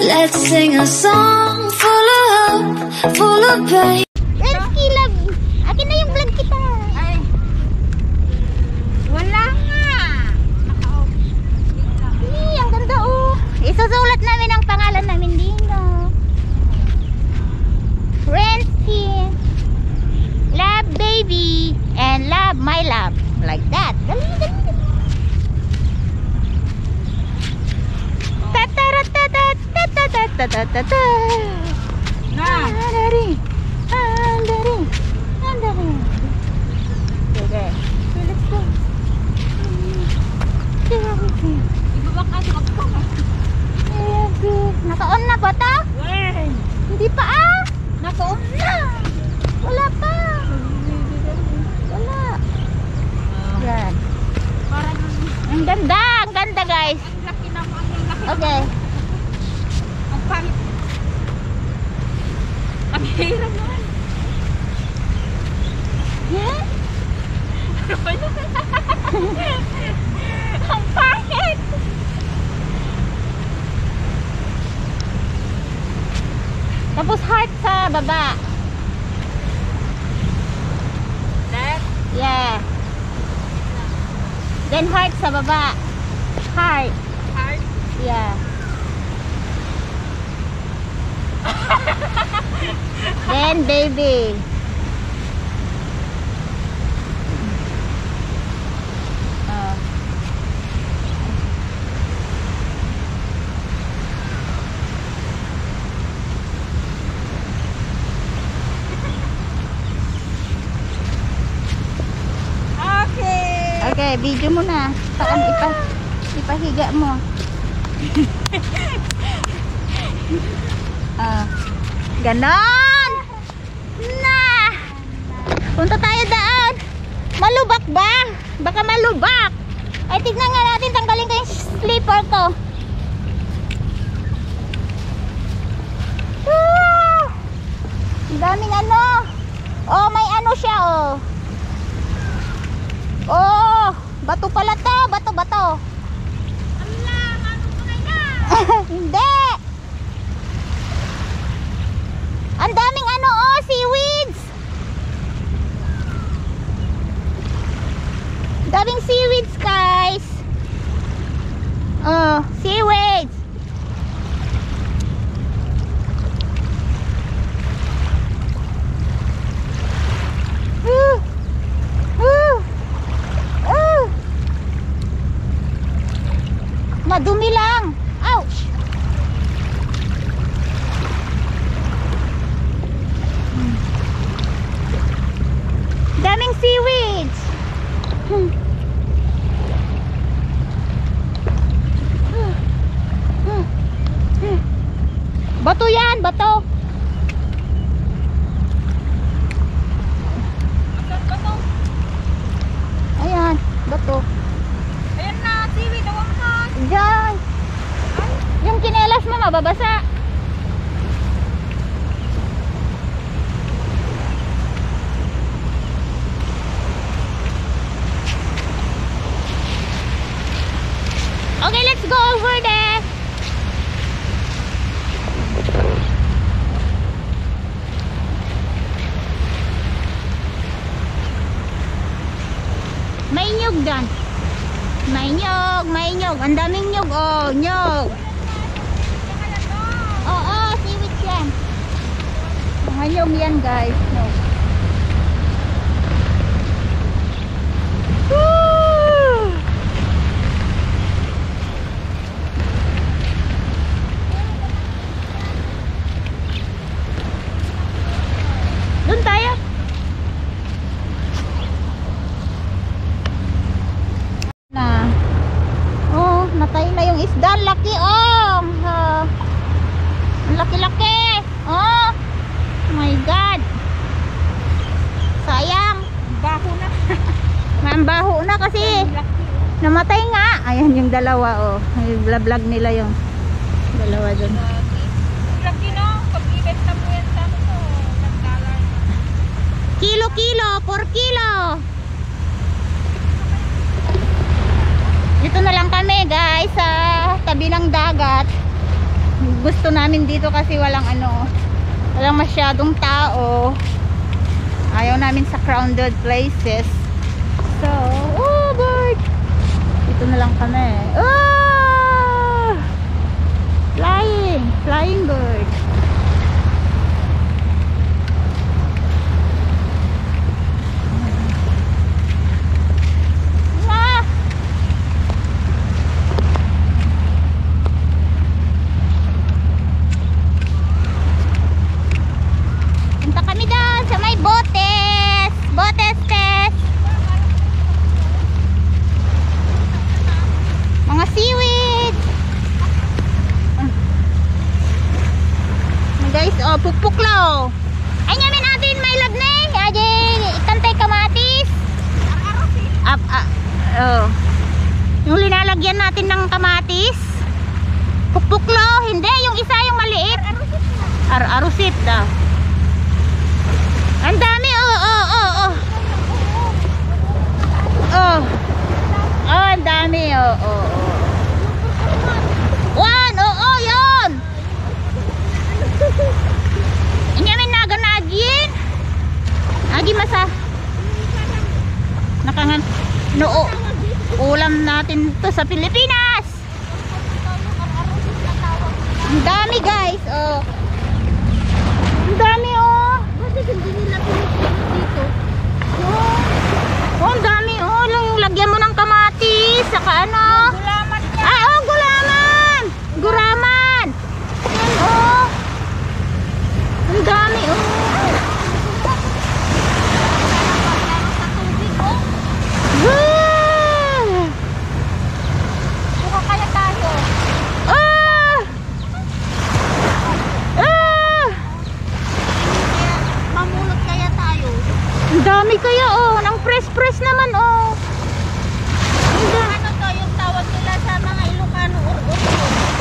Let's sing a song full of hope, full of pain. Resky love. Akin na yung vlog kita. Ay. Wala nga. Ang ganda oh. Isusulat namin ang pangalan namin dito. Resky. Love baby and love my love. Like that. Dali, dali. Ta-ta-ra-ta-ta-ta-ta-ta-ta-ta. Na. Andari. Andari. Andari. Okay. So let's go. Ibaba ka sa ako. Naka-on na ba ta? Wey. Hindi pa ah. Naka-on na. Wala pa. Wala. Yan. Parang Ang ganda. Ang ganda guys. ang laki na mo. Ang laki. Okay. Ang pangit. Ang hirap naman. Yan. Ang pangit. Tapos heart sa baba. Left. Yeah. Then heart sa baba. Heart. Heart. Yeah. Then baby. Oh. Okay. Okay, video mo na. Saan ipahiga mo? Ganon! Na! Punta tayo daan. Malubak ba? Baka malubak. Ay, tignan nga natin. Tanggalin ko yung slipper ko. Ang daming ano. Oh, may ano siya oh. Oh, bato pala to. Bato. Ala, matutunay na. Hindi. Ang daming ano oh, seaweeds. Daming seaweeds guys. Oh, seaweeds. Madumi lang. Ouch. Daming seaweeds. Bato yan, bato. Asan ba to? Ayan, bato. Ayan na, seaweed. Awang na. Diyan. Yung kinelas mo mababasa. Okay, let's go over there. May nyug dyan. May nyug. Ang daming nyug. Oh, nyug. Oo, seaweed yan. Mga nyug yan guys. Nyug. Woo! Doon tayo. Na. Oh, natay na yung isda. Laki oh. Ang laki-laki. Oh. My God. Sayang. Baho na. Mambaho na kasi namatay nga. Ayan yung dalawa oh. Vlog nila yung dalawa dun. Laki no. Pag-ibenta mo yan sa ano to. $10. Kilo, 4 kilo. Dito na lang kami guys sa tabi ng dagat. gusto namin dito kasi walang walang masyadong tao. Ayaw namin sa crowded places. So, oh bird, dito na lang kami. Oh, flying bird. Punta kami doon sa may botes test. Mga seaweed. Guys, oh, pukpuklo. Ay namin natin may lagnay. Aje, kantay kamatis. Oh. Yung linalagyan natin ng kamatis. Pukpuklo, hindi. Yung isa yung maliit. Arusit daw. Ang dami, oh. Ang dami, One, yun. Inyamin na ganagin. Agi masa. Nakangan. No, ulam natin to sa Pilipinas. Ang dami, guys, Ang dami, hindi nila dito. Ang dami, lagyan mo ng kamatis, saka Gulaman niya. gulaman. Guraman. Yan, ang dami, Buka kaya tayo. Mamulot kaya tayo. Ang dami kaya, nang press naman, Ano to yung tawag nila sa mga Ilocano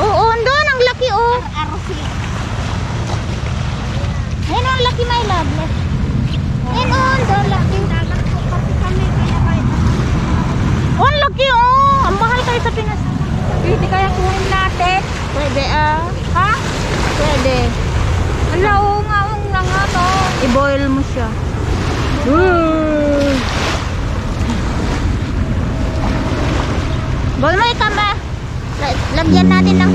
or andun, ang laki, Arusi. Ayun, ang laki, my love. Ayun, andun, laki. Dagat po kasi kami kaya kayo. Ang laki, ang mahal kayo sa Pinas. Pwede kaya kunin natin? Pwede, Ha? pwede. Ala, nga to. I-boil mo siya. Boil mo ikama. Lagyan natin ng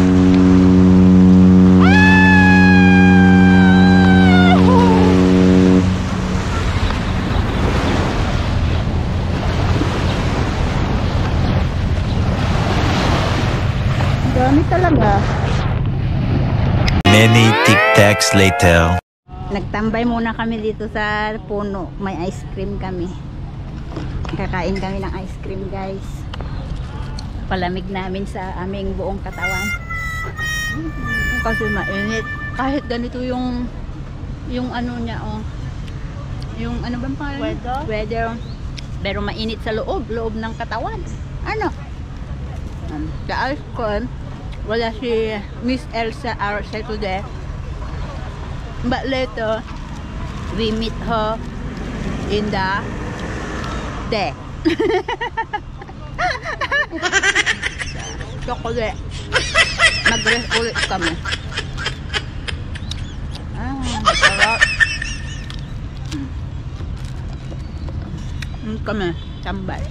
dami talaga. Many tic-tacs later. Nagtambay muna kami dito sa puno. May ice cream kami. Kakain kami ng ice cream, guys. Palamig namin sa aming buong katawan. Kasi mainit. Kahit ganito yung ano niya, yung ano bang pangalan? Weather. Pero mainit sa loob ng katawan. Ano? The ice cream, wala si Miss Elsa Arce today. But later, we meet her in the day. Chocolate. Mag-rest ulit kami. Sarap. Kami, tambay.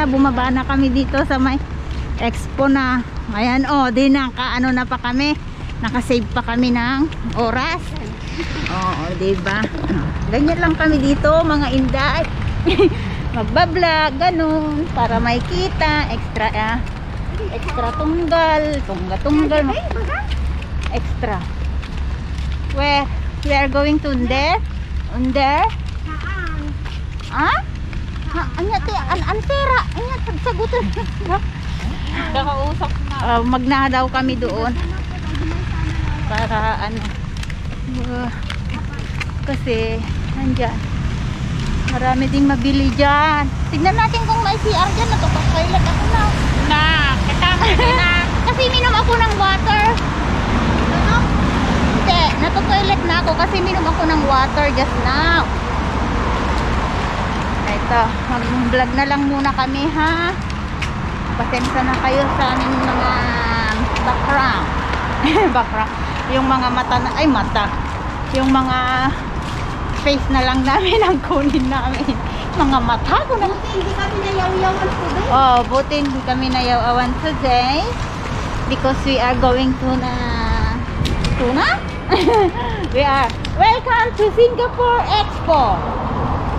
Bumaba na kami dito sa may expo na. Ayan, di nakaano na pa kami. Nakasave pa kami ng oras. Diba? Ganyan lang kami dito, mga inday. Magbablog, ganun. Para may kita. Extra tunggal. Tunggal. Extra. Where? We are going to there? Under? Anya ti an antera anya sagutan Nakausap na. Magna daw kami doon. Para ano. Kasi nandyan. Marami ding mabili dyan. Tignan natin kung may CR dyan. Natupag-toilet ako na. Kasama na. Kasi minom ako ng water. Ano? Hindi, natutoilet na ako kasi minom ako ng water just now. Ito, mag-vlog na lang muna kami ha. Pasensya na kayo sa aming mga background. Background. Yung mga mata na, ay mata. Yung mga face na lang namin ang kunin namin. Mga mata ko na. Buti hindi kami nayaw-yawan today. Oh, buti hindi kami nayawan today. Because we are going to Tuna? We are. Welcome to Singapore Expo.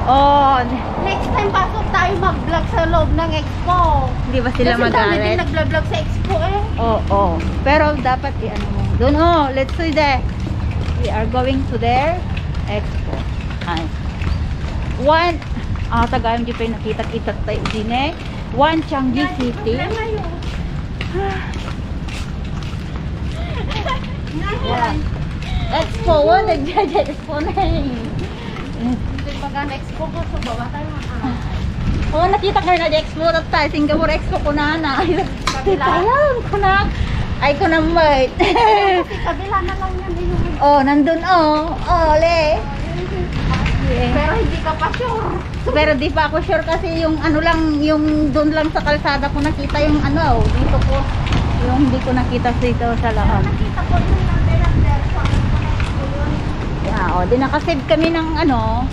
Oh, Next time pasok tayo mag-vlog sa loob ng Expo. di ba sila Kasi dami din magalit? nag-vlog sa Expo eh. Oo. Pero dapat i-ano mo. Doon let's see there. We are going to their Expo. Ay. Tagayang di pa yung nakita-kita tayo din eh. Changi City. Yeah. Expo 1, Expo na eh. Hindi pag Expo ko, so bawa tayo Oo, nakita ko na Expo na tayo. Singapore Expo ko na na. Ayan, ko na. Ay, ko na mate. Kasi kabila na lang yan yung... Oh, nandun ole. Pero hindi ka pa sure. Pero di pa ako sure kasi yung ano lang, yung doon lang sa kalsada ko nakita yung ano, dito ko. Yung hindi ko nakita dito sa lahat. Nakita ko yung number ng Expo yun. Yeah, di nakasave kami ng ano,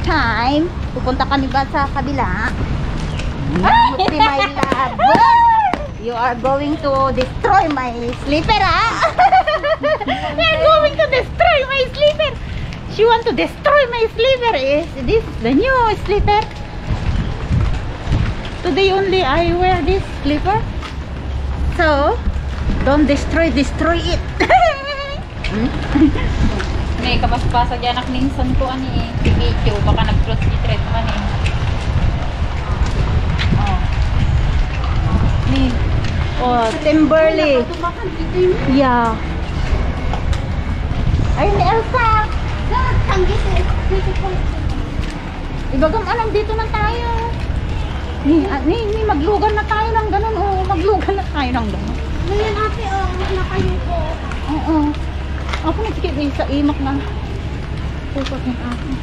time. Pupunta kami ba sa kabila? Ay, my love. You are going to destroy my slipper, ah? You are going to destroy my slipper. She want to destroy my slipper. Is this the new slipper? Today only I wear this slipper. So, don't destroy it. May kapaspasa dyan ak minsan ko ani video baka nag-cross i-thread man eh. Timberley. Tumakan dito yung Yeah. Ay, ni Elsa. tanggis eh. Ibagam anong dito na tayo. Ni maglugan na tayo ng ganun. Oo, maglugan na tayo ng ganun. Ngayon ate nakayuko. Oo. Ako nagsikip sa imak na. Pupot ng akin.